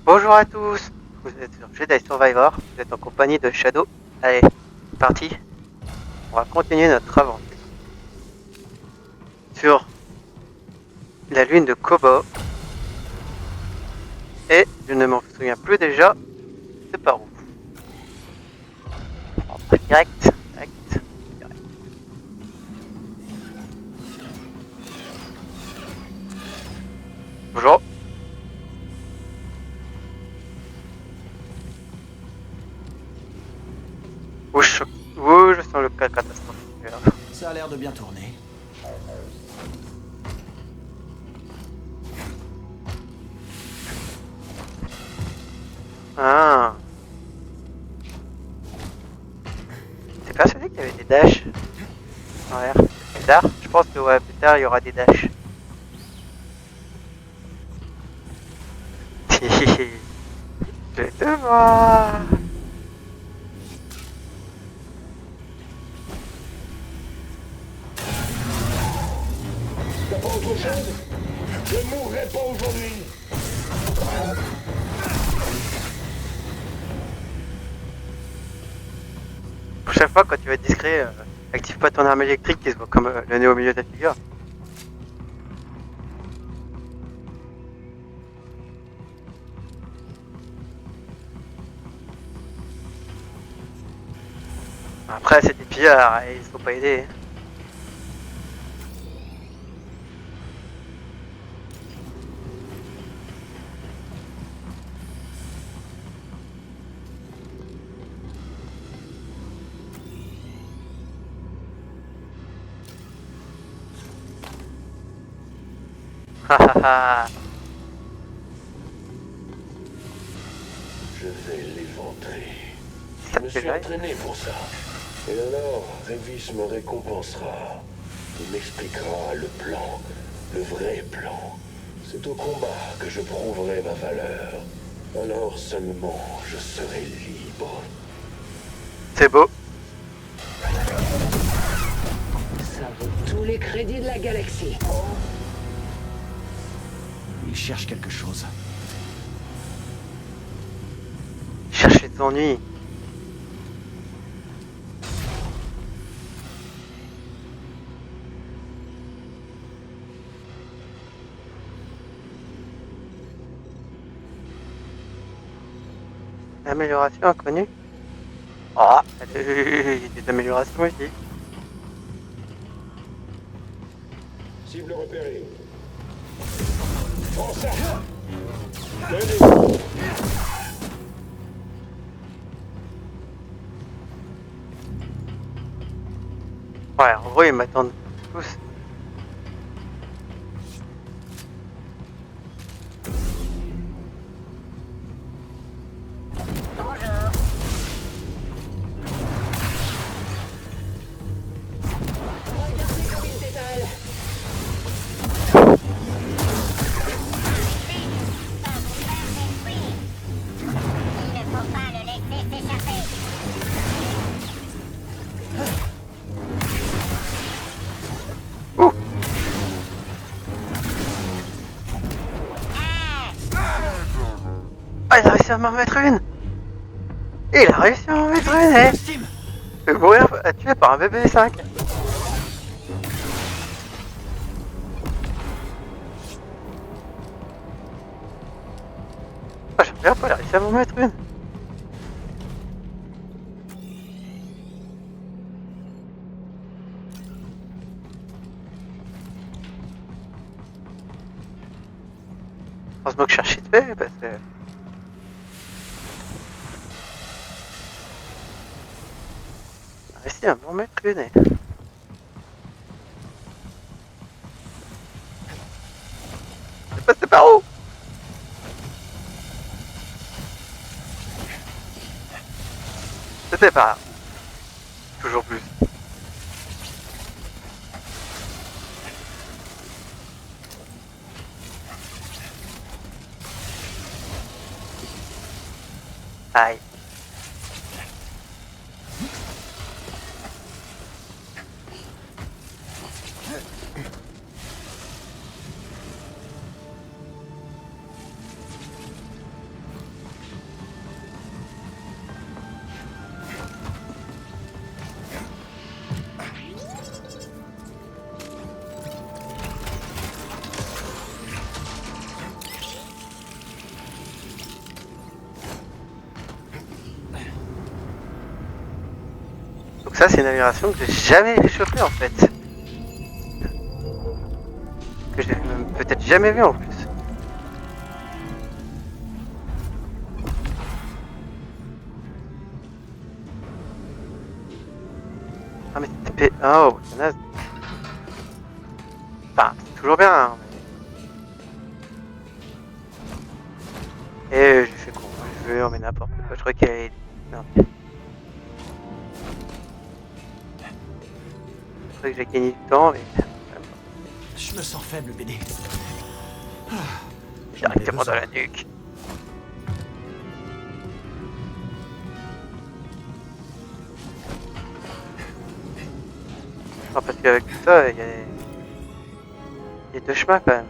Bonjour à tous, vous êtes sur Jedi Survivor, vous êtes en compagnie de Shadow. Allez, c'est parti, on va continuer notre aventure sur la lune de Kobo. Et je ne m'en souviens plus déjà, c'est par où. On va direct. Bonjour. Ouh, je sens le cas catastrophique là. Ça a l'air de bien tourner. Ah. T'es persuadé qu'il y avait des dashs en l'air plus tard? Je pense que ouais, plus tard il y aura des dashs. Je te vois. T'as pas autre chose? Je mourrai pas aujourd'hui. Prochaine fois, quand tu vas être discret, active pas ton arme électrique qui se voit comme le nez au milieu de ta figure. Après, c'est des pillards, et ils se font pas aider. Hahaha. Je vais l'éventrer. Ça Je me te fait suis rire. entraîné pour ça. Et alors, Révis me récompensera. Il m'expliquera le plan, le vrai plan. C'est au combat que je prouverai ma valeur. Alors seulement je serai libre. C'est beau. Ça vaut tous les crédits de la galaxie. Il cherche quelque chose. Chercher des ennuis. Amélioration inconnue. Ah, il y a des améliorations ici. Cible repérée. Prends ça. Tenez. Ouais, en gros, ils m'attendent tous. Regardez comme il détale. Il ne faut pas le laisser s'échapper. Ouh. Ah, il a réussi à m'en mettre une. Il a réussi à m'en mettre une, eh. Steam! Je vais mourir tué par un BB5. Ah, j'en reviens pas, il a réussi à m'en mettre une. Heureusement que je cherchais de fait, parce que... Il a réussi à m'en mettre une, eh. C'est passé par où? C'était par là. Toujours plus. Aïe. Ça, c'est une amélioration que j'ai jamais chopée en fait. Que j'ai même peut-être jamais vu en plus. Ah mais TP... Oh, c'est naze. Enfin, c'est toujours bien, hein, mais... Et j'ai fait con, je veux, mais n'importe quoi, je crois qu'il y avait... Non. Je crois que j'ai gagné du temps, mais... Je me sens faible, BD. Directement dans la nuque. Non, parce qu'avec tout ça, il y a deux chemins quand même.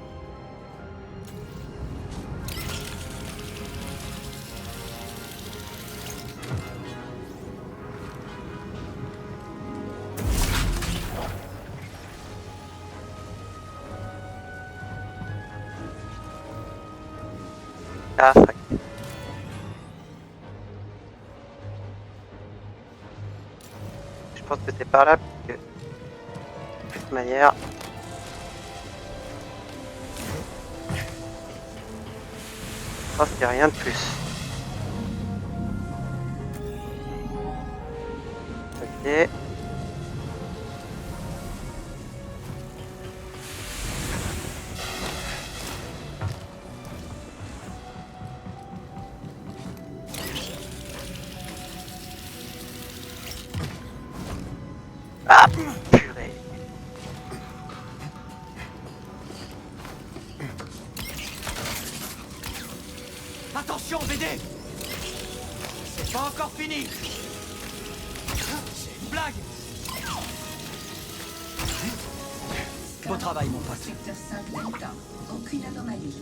Ah, ok. Je pense que c'est par là, parce que de toute manière... Je pense qu'il n'y a rien de plus. Ok. Ah, purée. Attention, BD! C'est pas encore fini! C'est une blague! Beau travail, mon pote. Secteur 5 Delta, aucune anomalie.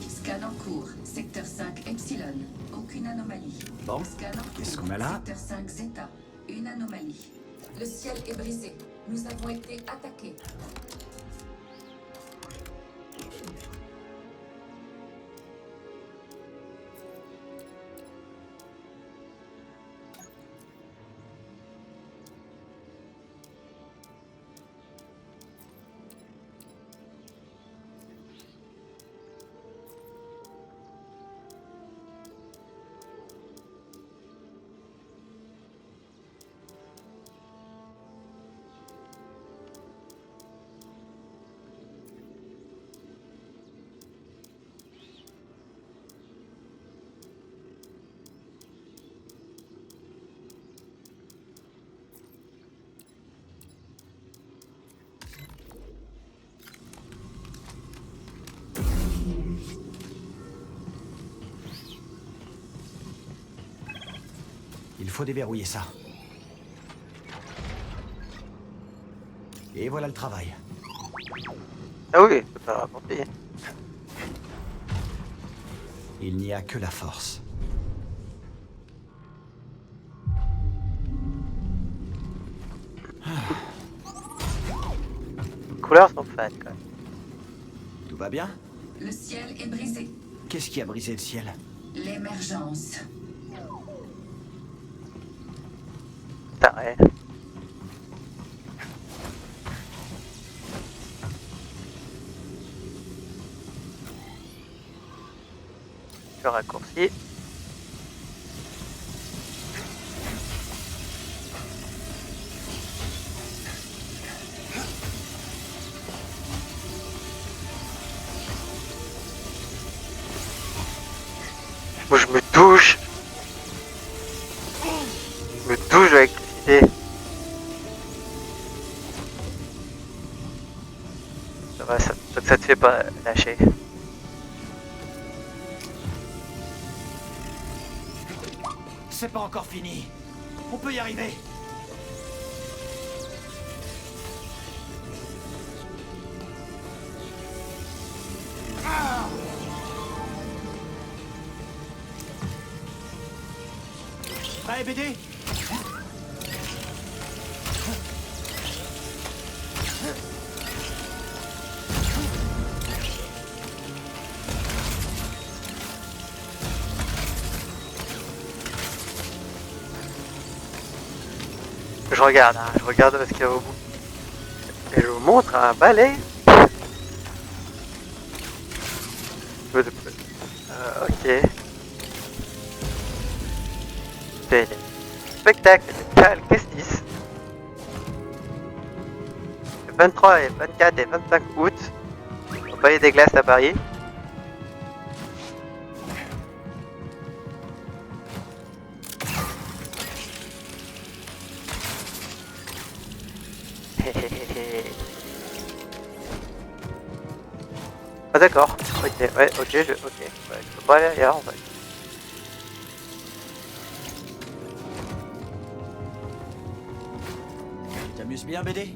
Scan en cours. Secteur 5 Epsilon, aucune anomalie. Bon, Scan en cours. qu'est-ce qu'on a là? Secteur 5 Zeta, une anomalie. Le ciel est brisé. Nous avons été attaqués. Il faut déverrouiller ça. Et voilà le travail. Ah oui, c'est pas rapporté. Il n'y a que la force. Les couleurs sont fades quand même. Tout va bien? Le ciel est brisé. Qu'est-ce qui a brisé le ciel? L'émergence. Taré. Le raccourci. Moi je me touche. Je me touche avec l'électricité. Ça va, ça te fait pas lâcher. C'est pas encore fini. On peut y arriver. Allez, BD. Je regarde, hein, je regarde ce qu'il y a au bout. Et je vous montre un balai. Ok. C'est spectacle de Cal Kestis. Le 23 et 24 et 25 août au Palais des Glaces à Paris. Ah d'accord, ok, ouais, ok, ouais, je peux pas aller ailleurs en fait. Tu t'amuses bien, BD?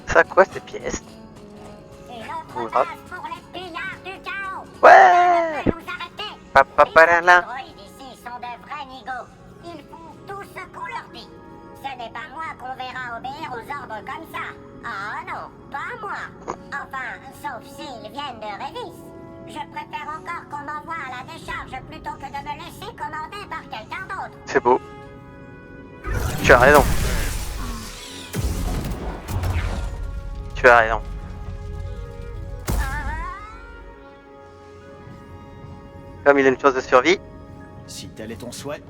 Ça quoi ces pièces? C'est notre Hop. place pour les pillards du chaos. Ouais. Vous nous arrêtez. Papapalala. Les droïdes ici sont de vrais nigauds. Ils font tout ce qu'on leur dit. Ce n'est pas moi qu'on verra obéir aux ordres comme ça. Ah non, pas moi. Enfin, sauf s'ils viennent de Révis. Je préfère encore qu'on m'envoie à la décharge plutôt que de me laisser commander par quelqu'un d'autre. C'est beau. Tu as raison. Tu as raison. Comme il a une chance de survie. Si tel est ton souhait.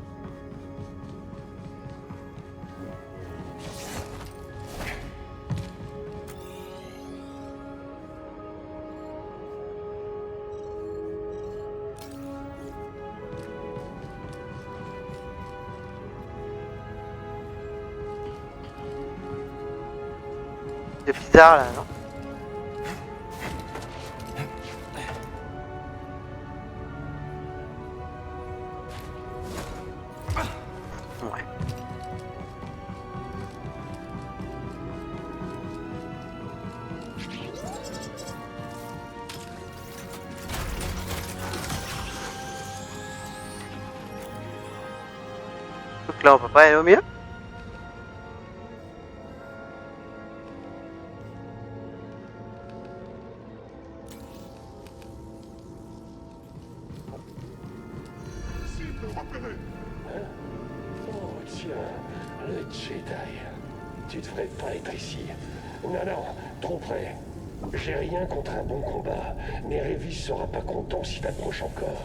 C'est bizarre là, non? Ouais. Donc là on peut pas aller au mieux. Oh tiens, le Jedi. Tu devrais pas être ici. Non, non, trop près. J'ai rien contre un bon combat, mais Révis sera pas content si t'approches encore.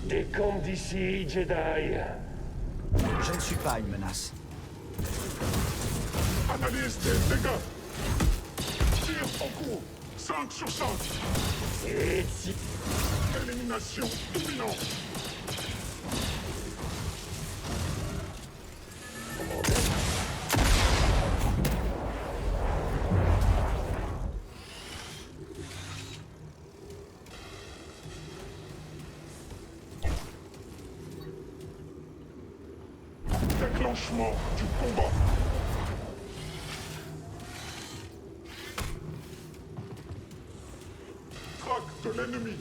Décampe d'ici, Jedi. Je ne suis pas une menace. Analyse des dégâts. Tir en cours. 5 sur 5. Et si... Élimination imminente. Déclenchement du combat. Traque de l'ennemi.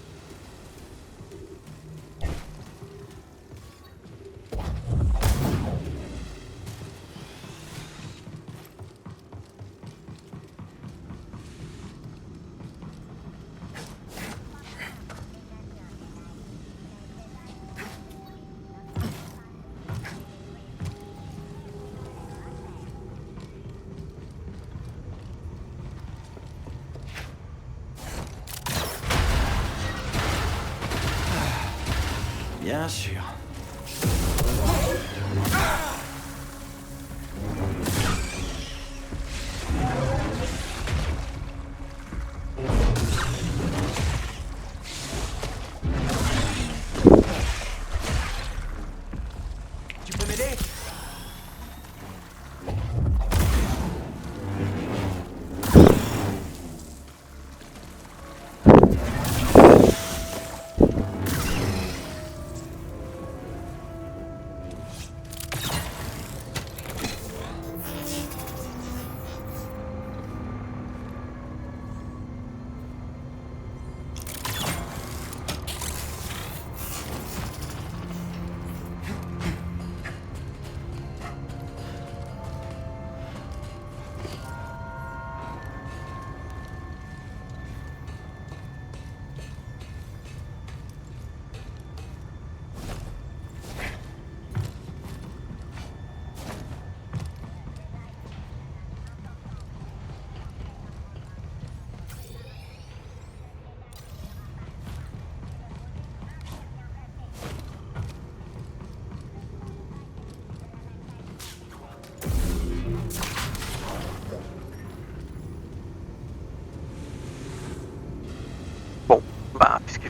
Bien sûr. Tu peux m'aider?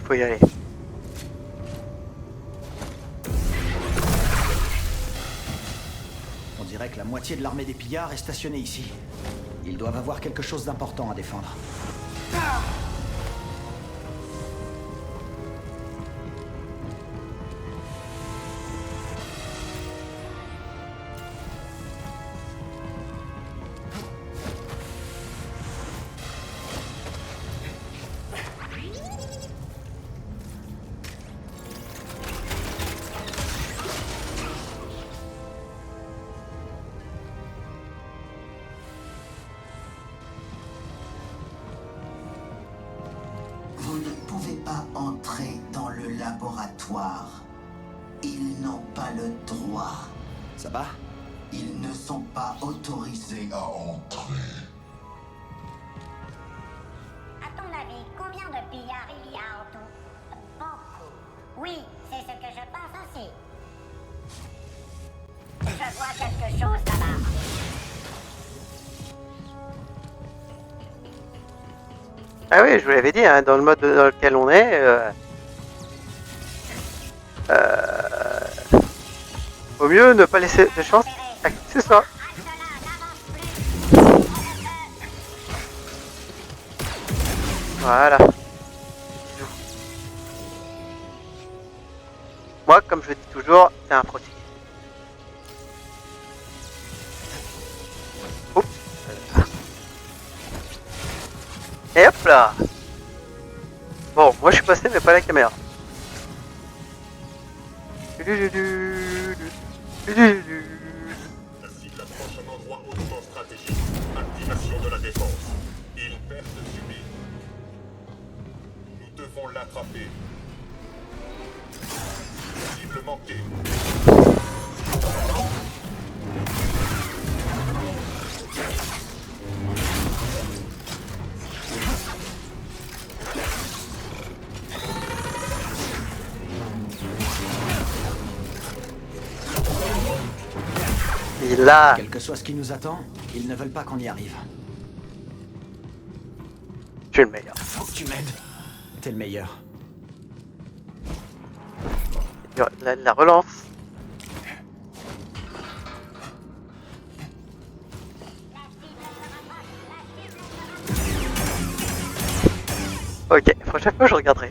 faut y aller. On dirait que la moitié de l'armée des pillards est stationnée ici. Ils doivent avoir quelque chose d'important à défendre. Vous ne pouvez pas entrer dans le laboratoire. Ils n'ont pas le droit. Ça va? Ils ne sont pas autorisés à entrer. À ton avis, combien de pillards il y a en tout? Beaucoup. Oui, c'est ce que je pense aussi. Je vois quelque chose là-bas. Ah oui, je vous l'avais dit, hein, dans le mode dans lequel on est, au mieux ne pas laisser de chance à qui que ce soit. Voilà. Moi, comme je dis toujours, c'est un prototype. Oups. Et hop là. Bon, moi je suis passé, mais pas la caméra. La cible approche un endroit hautement stratégique. Activation de la défense. Il perd de subir. Nous devons l'attraper. Cible manquée. Il là. Quel que soit ce qui nous attend, ils ne veulent pas qu'on y arrive. Je suis le meilleur. Faut que tu m'aides. T'es le meilleur. La relance. Ok, prochaine fois je regarderai.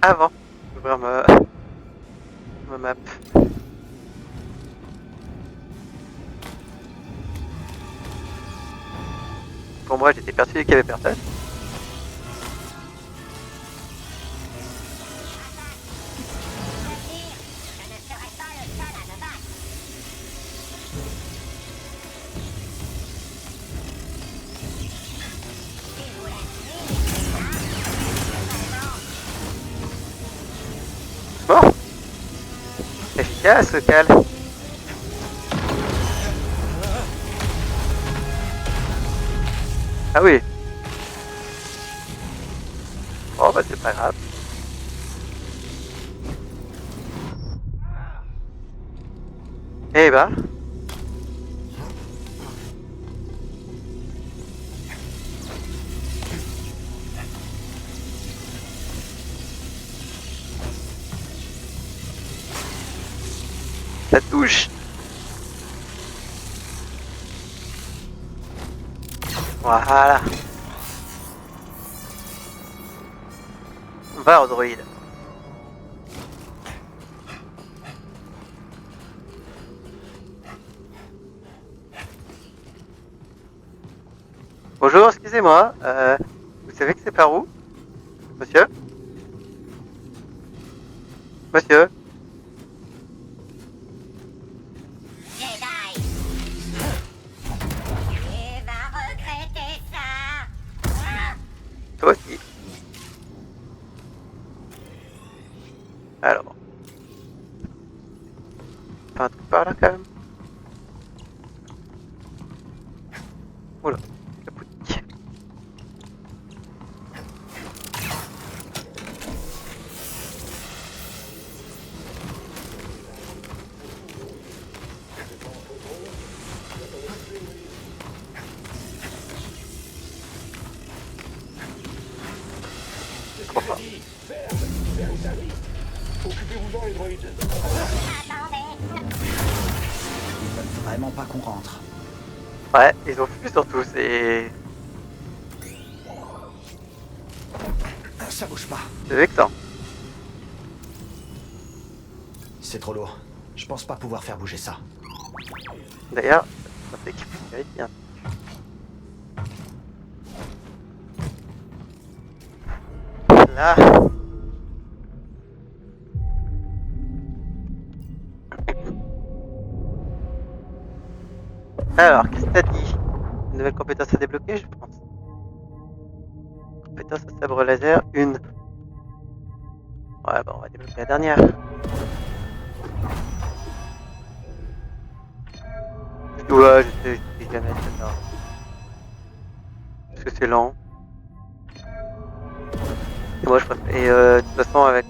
Avant d'ouvrir ma map. Pour moi, j'étais persuadé qu'il y avait personne. Je ne serai pas le seul à me battre. Si vous l'êtes Bon. Efficace, le cal. Ah oui. Oh bah c'est pas grave. Eh bah. Ça touche. Voilà. Va, Android. Bonjour, excusez-moi. Vous savez que c'est par où, monsieur? Monsieur? Jedi. Tu vas regretter ça. Toi aussi. Alors. Pas un truc par là quand même. Oula, le boutique. Lloyd. Attendez. Ils veulent vraiment pas qu'on rentre. Ouais, ils ont fui surtout, c'est Ça bouge pas. vexant. C'est trop lourd. Je pense pas pouvoir faire bouger ça. D'ailleurs, ça fait qu'il faut vérifier. Là. Alors, qu'est-ce que t'as dit? Une nouvelle compétence à débloquer, je pense. Compétence au sabre laser, une. Ouais, bon, on va débloquer la dernière. Ouais, je sais jamais ça. Parce que c'est lent. Et moi, je préfère. Et de toute façon, avec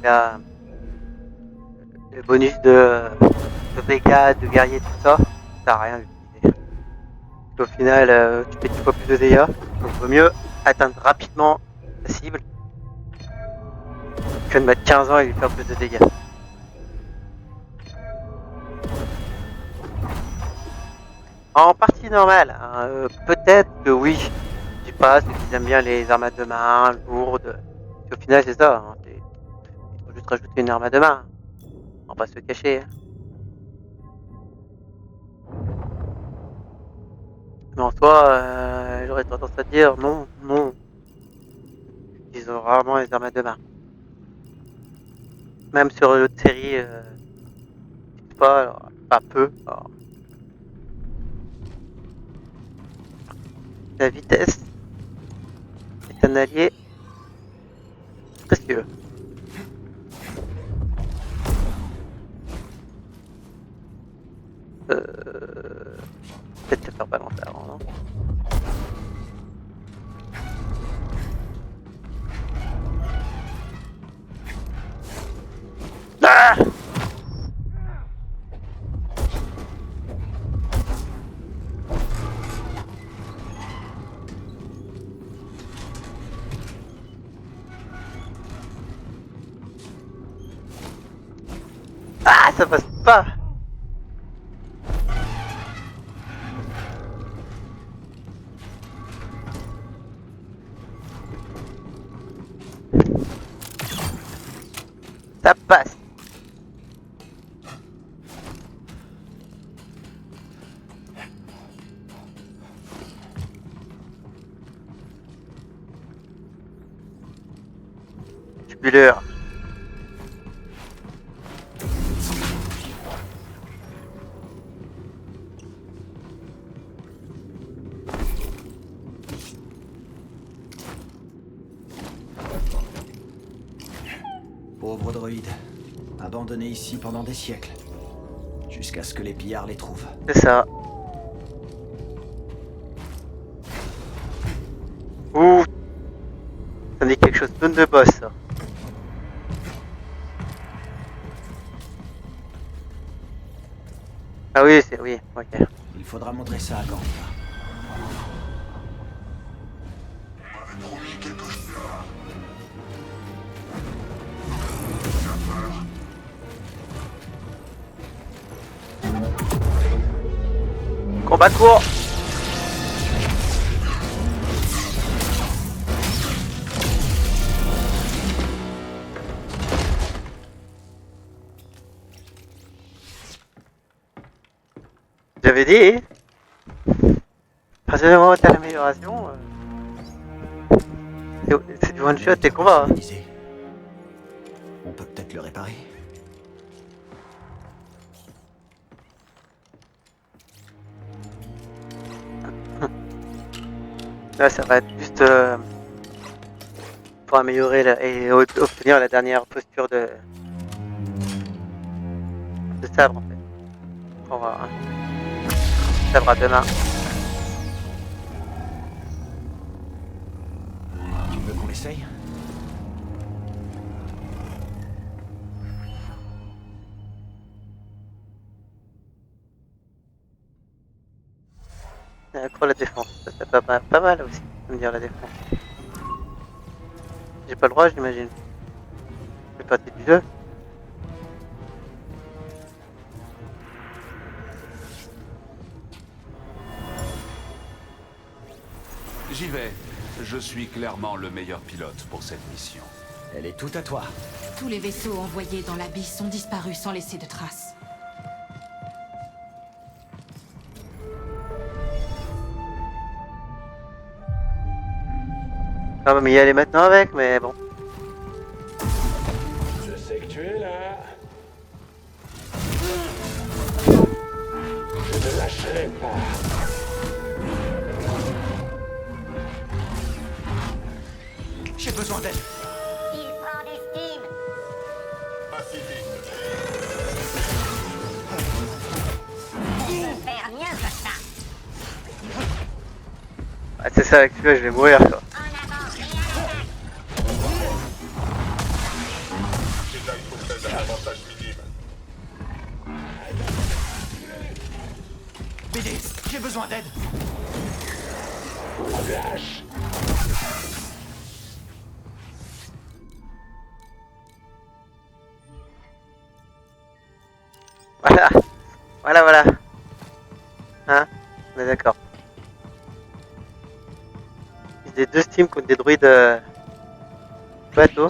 le bonus de dégâts, de guerrier, tout ça, ça n'a rien d'utiliser. Au final, tu fais 10 fois plus de dégâts. Donc, vaut mieux atteindre rapidement la cible que de mettre 15 ans et lui faire plus de dégâts. En partie normale, hein, peut-être que oui, je dis pas, ceux qui aiment bien les armes à deux mains, lourdes. Au final, c'est ça. Hein, il faut juste rajouter une arme à deux mains. On va pas se le cacher. Hein. Mais en soi, j'aurais tendance à dire non, non. Ils ont rarement les armes à deux mains. Même sur l'autre série, pas, alors, pas peu. Alors. La vitesse est un allié précieux. Peut-être te faire balancer avant, non? Ah! Ah, ça passe pas! Ça passe! Tubuleur. Pauvres droïdes. Abandonnés ici pendant des siècles. Jusqu'à ce que les pillards les trouvent. C'est ça. Ouh. Ça me dit quelque chose. Zone de boss, ça. Ah oui, c'est... Oui, ok. Il faudra montrer ça à Gandhi. Combat court. J'avais dit. À partir du moment où t'as l'amélioration, c'est du one shot tes combats. Hein. On peut peut-être le réparer. Là, ça va être juste pour améliorer et obtenir la dernière posture de sabre en fait. On va sabre à deux mains. Tu veux qu'on l'essaye? Accro la défense, ça c'est pas mal aussi, de me dire la défense. J'ai pas le droit, j'imagine. C'est partie du jeu. J'y vais. Je suis clairement le meilleur pilote pour cette mission. Elle est toute à toi. Tous les vaisseaux envoyés dans l'abysse sont disparus sans laisser de traces. On va y aller maintenant avec, mais bon. Je sais que tu es là. Je ne lâcherai pas. J'ai besoin d'aide. Il prend du steam. Pas si vite. Il peut faire mieux que ça. Ah, c'est ça, avec celui-là, je vais mourir, quoi. En avant et à l'attaque. Jedi possède un avantage minime. BD, j'ai besoin d'aide. Lâche. Voilà. Voilà, voilà. Hein? On est d'accord. Des deux Steam contre des druides plateau.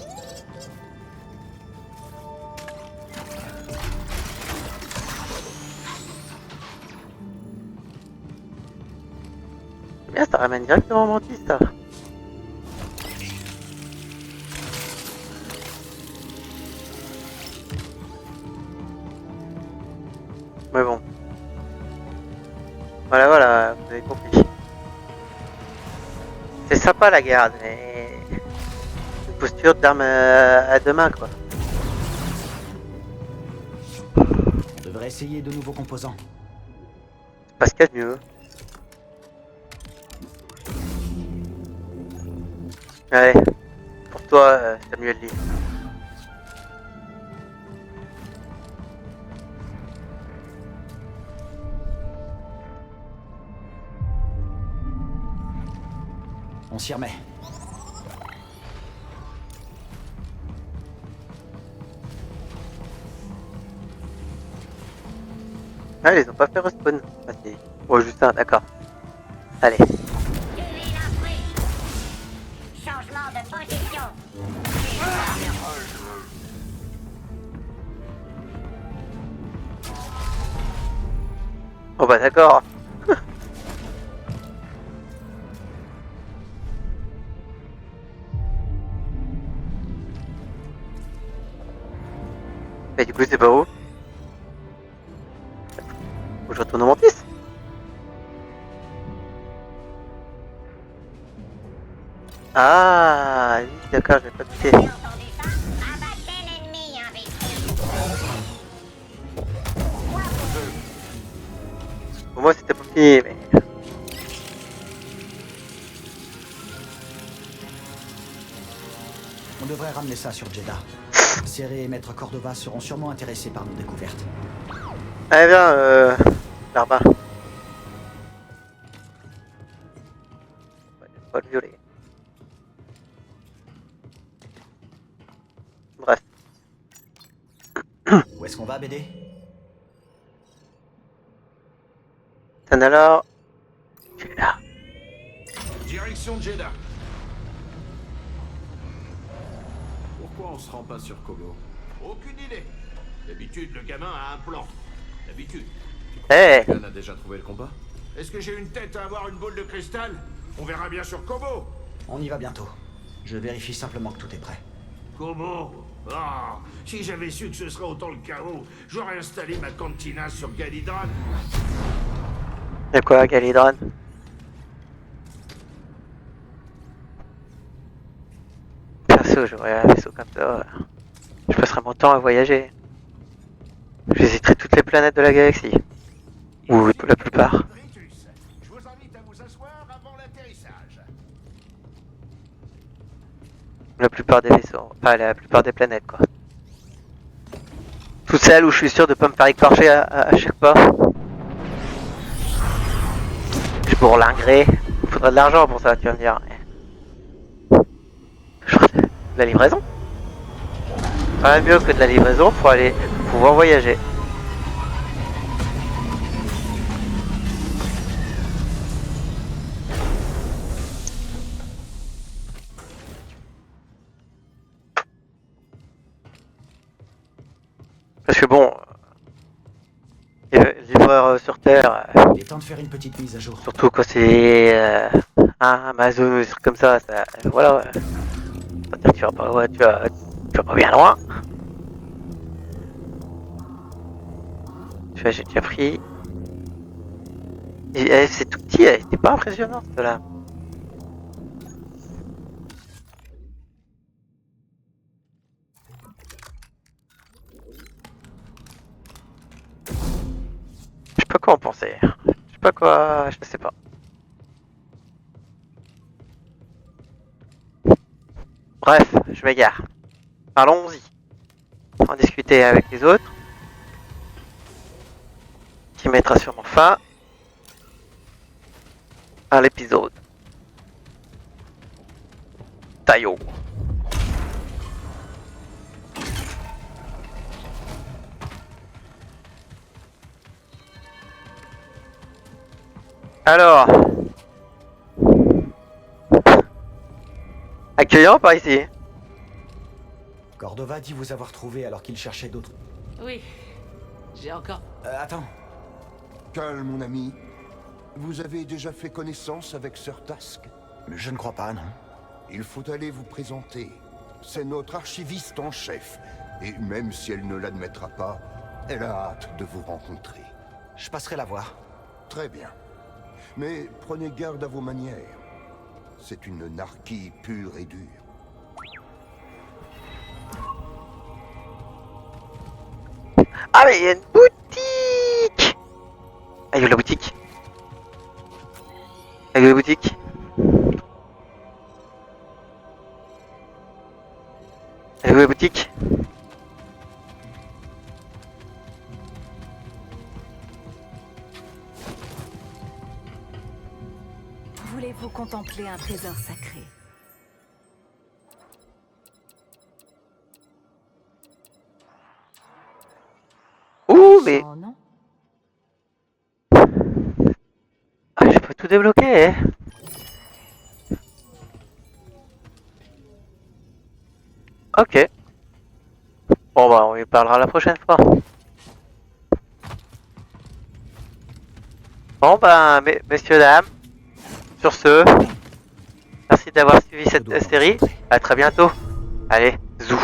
C'est bien, ça ramène directement Mantis, ça. Mais bon. Voilà, voilà, vous avez compris. C'est sympa la garde, mais une posture d'arme à deux mains, quoi. On devrait essayer de nouveaux composants. C'est pas ce qu'il y a de mieux. Allez, pour toi, Samuel Lee. On s'y remet. Ah, ils ont pas fait respawn. Ah, si. Oh, juste un, d'accord. Allez. Suivez l'intrus. Changement de position. Oh bah d'accord. Mais du coup, c'est pas où? Faut que je retourne au Mantis. Ah, oui, d'accord, j'ai pas douté. Vous avez entendu ça? Abattez l'ennemi, imbécile. Pour moi, c'était pas fini, mais... On devrait ramener ça sur Jeddah. Serré et Maître Cordova seront sûrement intéressés par nos découvertes. Allez, viens, Larbin. Ouais, pas le violer. Bref. Où est-ce qu'on va, BD? Alors, tu es là. Direction Jeddah. Pourquoi on se rend pas sur Kobo? Aucune idée. D'habitude, le gamin a un plan. D'habitude. Hey, Yann a déjà trouvé le combat? Est-ce que j'ai une tête à avoir une boule de cristal? On verra bien sur Kobo. On y va bientôt. Je vérifie simplement que tout est prêt. Kobo? Ah, si j'avais su que ce serait autant le chaos, j'aurais installé ma cantina sur Galidran. y'a quoi, Galidran? Perso, j'aurais un vaisseau comme ça. Je passerai mon temps à voyager. Je visiterai toutes les planètes de la galaxie. Ou la plupart. Ritus, je vous invite à vous asseoir avant l'atterrissage. La plupart des vaisseaux. Enfin, la plupart des planètes, quoi. Toutes celles où je suis sûr de pas me faire écorcher à chaque pas. Je bourlinguerai. Il faudra de l'argent pour ça, tu vas me dire. De la livraison. Quand même mieux que de la livraison pour aller pour pouvoir voyager. fais bon. Livreur sur Terre, Il est temps de faire une petite mise à jour. surtout quand c'est Amazon ou des trucs comme ça, voilà. Ouais. C'est-à-dire que tu vas pas, ouais, tu vas pas bien loin. Tu vois, j'ai déjà pris. Et, c'est tout petit, c'était pas impressionnant cela. Je sais pas quoi en penser. Je sais pas quoi. Je sais pas. Bref, je m'égare. Allons-y. En discuter avec les autres. Qui mettra sûrement fin à l'épisode. Taillot. Alors. Accueillant par ici. Cordova dit vous avoir trouvé alors qu'il cherchait d'autres. Oui, j'ai encore... Attends. Calme, mon ami. Vous avez déjà fait connaissance avec Sir Task? Je ne crois pas, non. Il faut aller vous présenter. C'est notre archiviste en chef. Et même si elle ne l'admettra pas, elle a hâte de vous rencontrer. Je passerai la voir. Très bien. Mais prenez garde à vos manières. C'est une narquie pure et dure. Ah mais il y a une boutique. Ah il y a la boutique. Ah il y a la boutique. Ah il y a la boutique. Voulez-vous contempler un trésor sacré? Ouh mais... Oh, non. Ah, je peux tout débloquer, hein. Ok. Bon bah on y parlera la prochaine fois. Bon bah messieurs dames, sur ce, merci d'avoir suivi cette série. À très bientôt. Allez, zou.